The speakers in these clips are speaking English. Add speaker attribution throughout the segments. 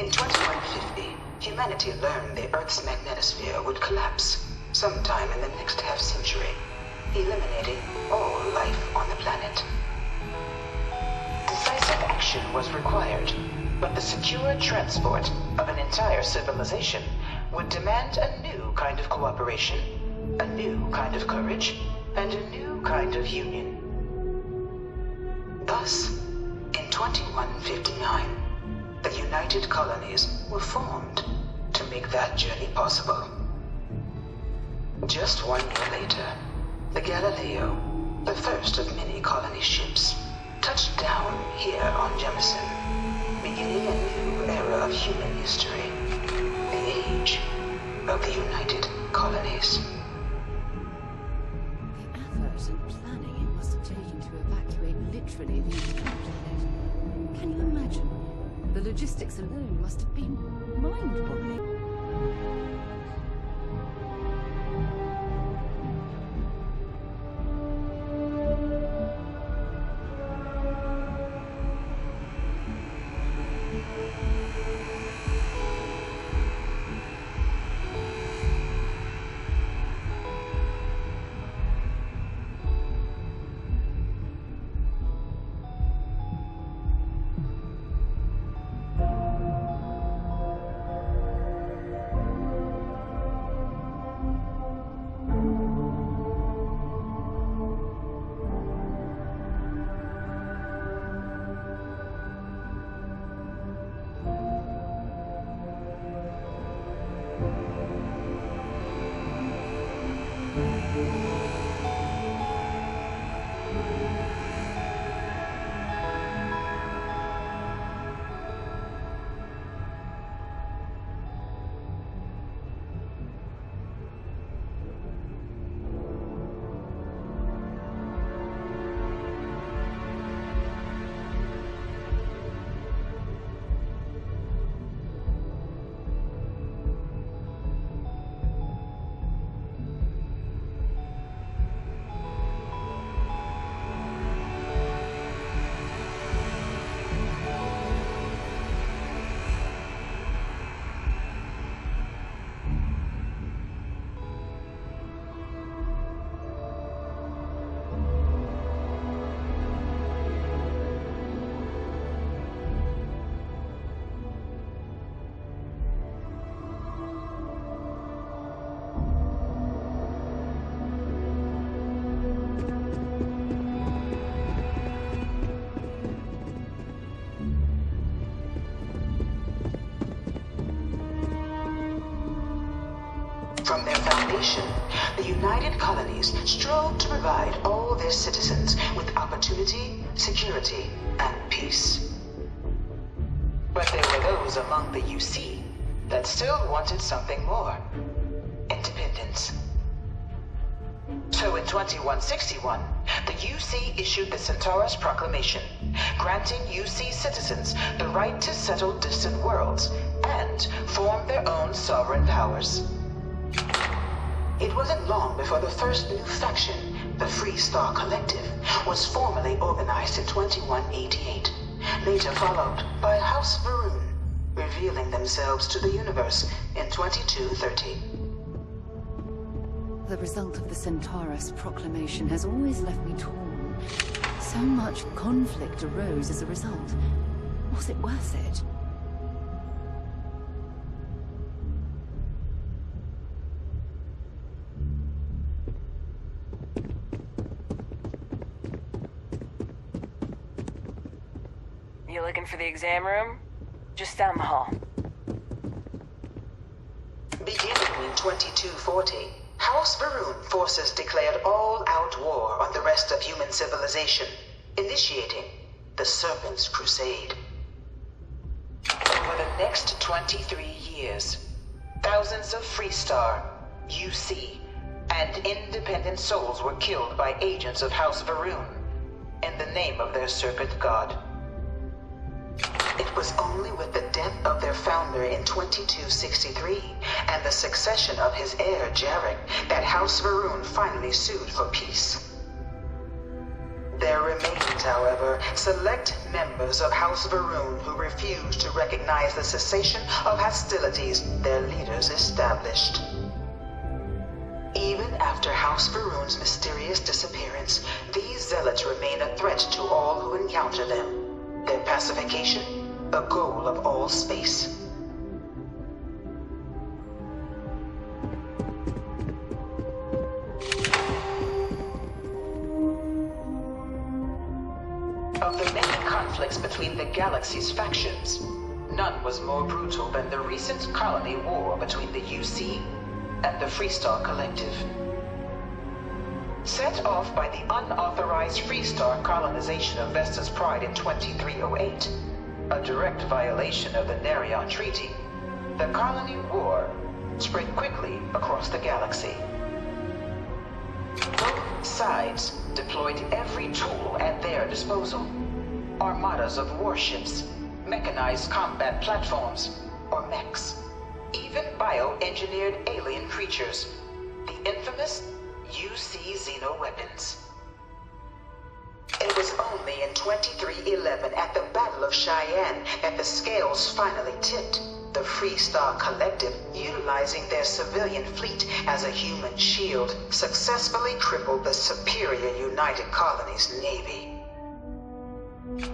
Speaker 1: In 2150, humanity learned the Earth's magnetosphere would collapse sometime in the next half-century, eliminating all life on the planet. Decisive action was required, but the secure transport of an entire civilization would demand a new kind of cooperation, a new kind of courage, and a new kind of union. Thus, in 2159, the United Colonies were formed to make that journey possible. Just 1 year later, the Galileo, the first of many colony ships, touched down here on Jemison, beginning a new era of human history, the age of the United Colonies.
Speaker 2: The effort and planning it must have taken to evacuate literally the entire planet. Can you imagine? The logistics alone must have been mind-boggling.
Speaker 1: From their foundation, the United Colonies strove to provide all their citizens with opportunity, security, and peace. But there were those among the UC that still wanted something more: independence. So in 2161, the UC issued the Centaurus Proclamation, granting UC citizens the right to settle distant worlds and form their own sovereign powers. It wasn't long before the first new faction, the Free Star Collective, was formally organized in 2188, later followed by House Varun, revealing themselves to the universe in 2230.
Speaker 2: The result of the Centaurus Proclamation has always left me torn. So much conflict arose as a result. Was it worth it?
Speaker 3: You looking for the exam room? Just down the hall.
Speaker 1: Beginning in 2240, House Varun forces declared all-out war on the rest of human civilization, initiating the Serpent's Crusade. Over the next 23 years, thousands of Freestar, UC, and independent souls were killed by agents of House Varun in the name of their serpent god. It was only with the death of their founder in 2263 and the succession of his heir Jarek that House Varun finally sued for peace. There remains, however, select members of House Varun who refuse to recognize the cessation of hostilities their leaders established. Even after House Varun's mysterious disappearance, these zealots remain a threat to all who encounter them. Their pacification, a goal of all space. Of the many conflicts between the galaxy's factions, none was more brutal than the recent colony war between the UC and the Freestar Collective. Set off by the unauthorized Freestar colonization of Vesta's Pride in 2308, a direct violation of the Nerion Treaty, the colony war spread quickly across the galaxy. Both sides deployed every tool at their disposal. Armadas of warships, mechanized combat platforms, or mechs, even bioengineered alien creatures, the infamous UC xeno-weapons. It was only in 2311 at the Battle of Cheyenne that the scales finally tipped. The Freestar Collective, utilizing their civilian fleet as a human shield, successfully crippled the superior United Colonies' navy.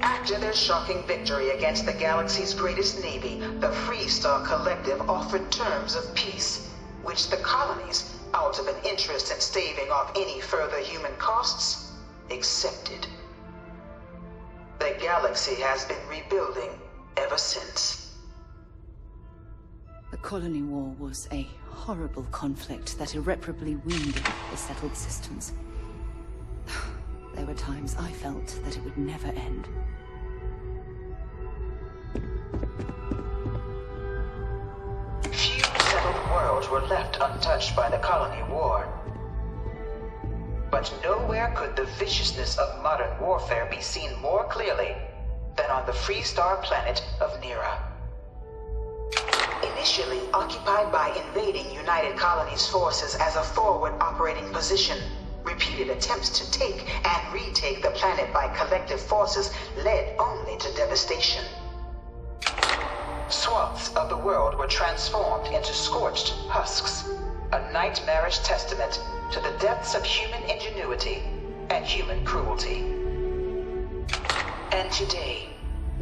Speaker 1: After their shocking victory against the galaxy's greatest navy, the Freestar Collective offered terms of peace, which the colonies, out of an interest in staving off any further human costs, accepted. The galaxy has been rebuilding ever since.
Speaker 2: The colony war was a horrible conflict that irreparably wounded the settled systems. There were times I felt that it would never end.
Speaker 1: Few settled worlds were left untouched by the colony war. But nowhere could the viciousness of modern warfare be seen more clearly than on the Freestar planet of Nera. Initially occupied by invading United Colonies forces as a forward operating position, repeated attempts to take and retake the planet by collective forces led only to devastation. Swaths of the world were transformed into scorched husks, a nightmarish testament to the depths of human ingenuity and human cruelty. And today,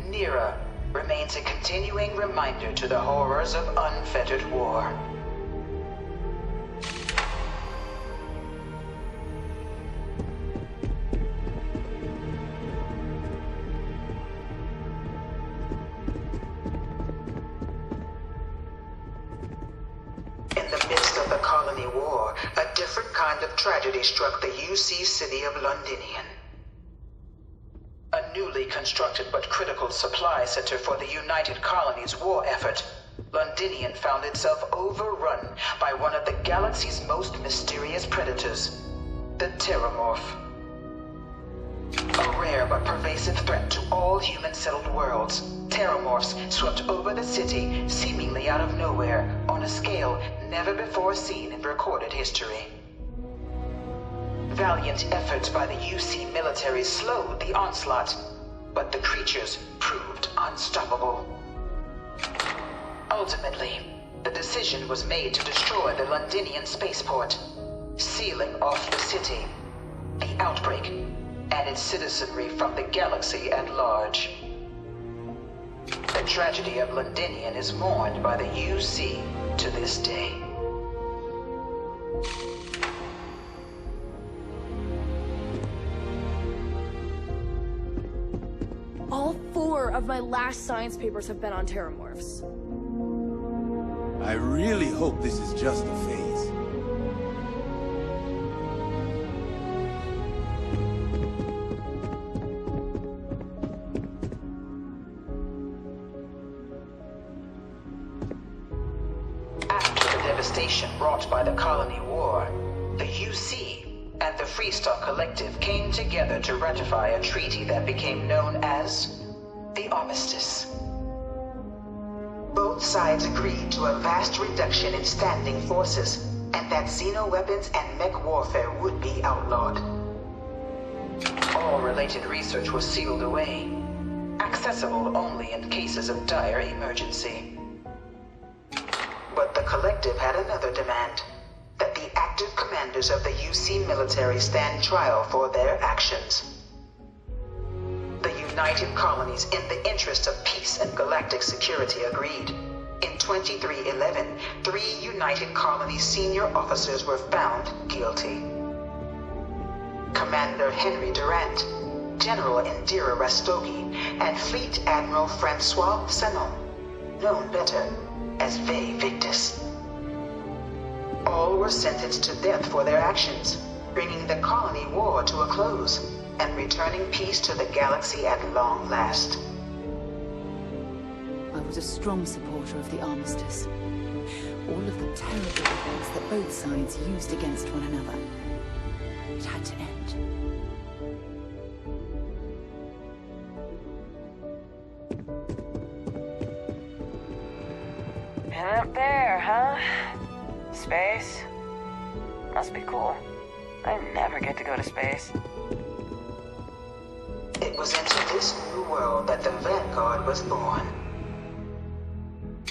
Speaker 1: Nera remains a continuing reminder to the horrors of unfettered war. In the midst of the colony war, a different kind of tragedy struck the UC city of Londinian. A newly constructed but critical supply center for the United Colonies' war effort, Londinian found itself overrun by one of the galaxy's most mysterious predators, the Terramorph. A rare but pervasive threat to all human-settled worlds, Terramorphs swept over the city seemingly out of nowhere on a scale never before seen in recorded history. Valiant efforts by the UC military slowed the onslaught, but the creatures proved unstoppable. Ultimately, the decision was made to destroy the Londinian spaceport, sealing off the city, the outbreak, and its citizenry from the galaxy at large. The tragedy of Londinian is mourned by the UC to this day.
Speaker 4: All 4 of my last science papers have been on Terramorphs.
Speaker 5: I really hope this is just a phase.
Speaker 1: After the devastation wrought by the colony war, the UC and the Freestar Collective came together to ratify a treaty that became known as the Armistice. Both sides agreed to a vast reduction in standing forces, and that xeno-weapons and mech warfare would be outlawed. All related research was sealed away, accessible only in cases of dire emergency. But the Collective had another demand, that the active commanders of the UC military stand trial for their actions. The United Colonies, in the interest of peace and galactic security, agreed. In 2311, 3 United Colonies senior officers were found guilty. Commander Henry Durant, General Indira Rastogi, and Fleet Admiral Francois Sanon, known better as Ve Victus. All were sentenced to death for their actions, bringing the colony war to a close and returning peace to the galaxy at long last.
Speaker 2: I was a strong supporter of the armistice. All of the terrible events that both sides used against one another. It had to end.
Speaker 3: And up there, huh? Space? Must be cool. I never get to go to space.
Speaker 1: It was into this new world that the Vanguard was born.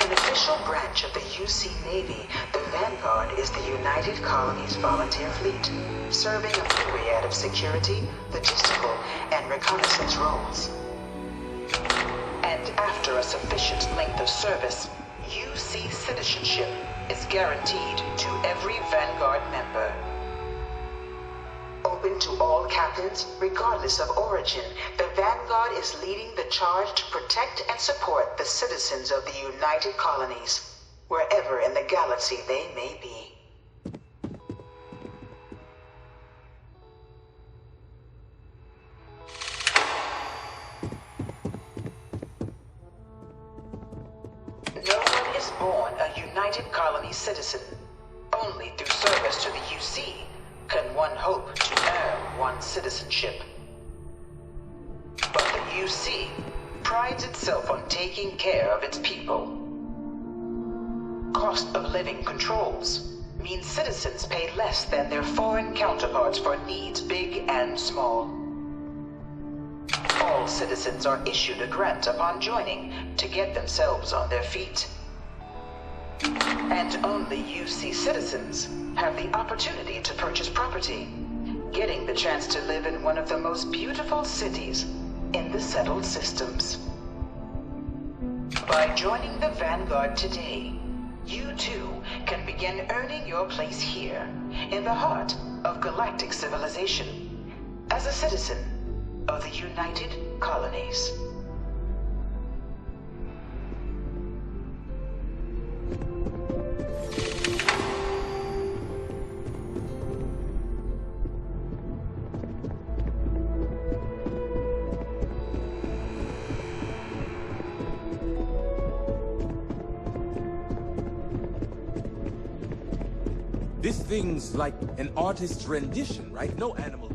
Speaker 1: An official branch of the UC Navy, the Vanguard is the United Colonies Volunteer Fleet, serving a myriad of security, logistical, and reconnaissance roles. And after a sufficient length of service, UC citizenship is guaranteed to every Vanguard member. Open to all captains, regardless of origin, the Vanguard is leading the charge to protect and support the citizens of the United Colonies, wherever in the galaxy they may be. No one is born a United Colonies citizen. Only through service to the UC can one hope to earn one's citizenship. But the UC prides itself on taking care of its people. Cost of living controls mean citizens pay less than their foreign counterparts for needs big and small. All citizens are issued a grant upon joining to get themselves on their feet. And only UC citizens have the opportunity to purchase property, getting the chance to live in one of the most beautiful cities in the settled systems. By joining the Vanguard today, you too can begin earning your place here, in the heart of galactic civilization, as a citizen of the United Colonies.
Speaker 5: This thing's like an artist's rendition, right? No animal.